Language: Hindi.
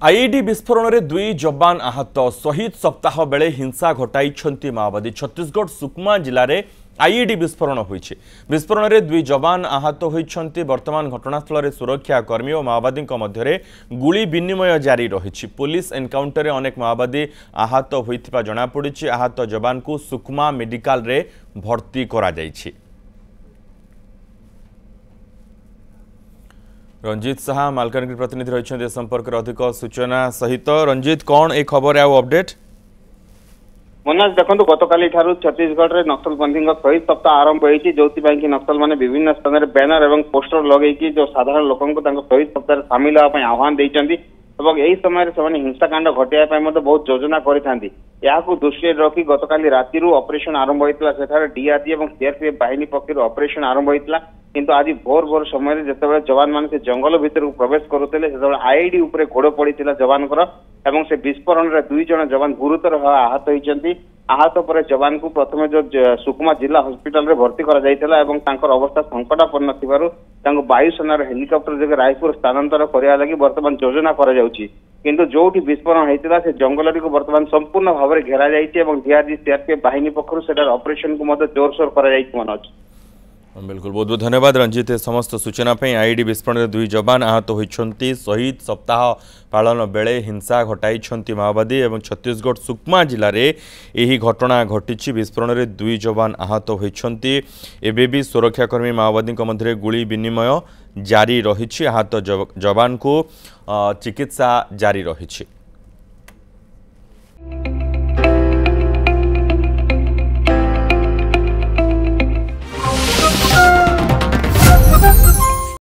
आईईडी विस्फोरण में दुई जवान आहत शहीद सप्ताह बेले हिंसा घटाई माओवादी। छत्तीसगढ़ सुकमा जिले में आईईडी विस्फोरण होइछि। विस्फोरण में दुई जवान आहत होइछन्ति। वर्तमान घटनास्थल में सुरक्षाकर्मी और माओवादी मध्य गुली विनिमय जारी रही। पुलिस एनकाउंटर में अनेक माओवादी आहत होइथिबा जणा पड़िछि। आहत जवान को सुकमा मेडिकल रे भर्ती करा जाइछि। रंजीत साहा मालकानगिरी प्रतिनिधि रही संपर्क में अधिक सूचना सहित। रंजीत, कौन एक खबर है अपडेट? मनोज देखो गतकाली छत्तीसगढ़ में नक्सलपंथी शहीद सप्ताह आरंभ होती जो कि नक्सल मैंने विभिन्न स्थान में बैनर और पोस्टर लगे जो साधारण लोक शहीद सप्ताह सामिल होगा आह्वान देते यही समय से हिंसाकांड घटाइवाई बहुत योजना करें। दृष्टि रखी गतकाली राति ऑपरेशन आरंभ होता डीआरजी और सीआरपीएफ बाहिनी पक्ष ऑपरेशन आरंभ होता किंतु आज भोर भोर समय जिते जवान मैंने जंगल भितर प्रवेश करुले से आईईडी उपरे गोड़ पड़ी जवान एवं से विस्फोरण में दुई जन जवान गुरुतर आहत होती। आहत पर जवान को प्रथम जो सुकमा जिला हॉस्पिटल रे भर्ती करा जायतिला एवं तांकर अवस्था संकटापन्न थिबारु तांको वायुसेनार हेलिकॉप्टर जगह रायपुर स्थानांतर करिया लागि वर्तमान योजना करा जाउची किंतु जोठी विस्फोरण होइतिला से जंगलरी को वर्तमान संपूर्ण भाव में घेरा जाइछि एवं डीआरजी सीआरपीएफ बाहिनी पक्षरु सेटार ऑपरेशन को मध्य जोरसोर करा जाइछि। मनोज बिल्कुल, बहुत बहुत धन्यवाद रंजीत समस्त सूचना पे। आईईडी विस्फोरण में दुई जवान आहत होइछन्ति। शहीद सप्ताह पालन बेले हिंसा घटाई माओवादी एवं छत्तीसगढ़ सुकमा जिले में यही घटना घटी। विस्फोरण में दुई जवान आहत होइछन्ति। एबे भी सुरक्षाकर्मी माओवादी मध्य गुली विनिमय जारी रही। आहत जवान को चिकित्सा जारी रही।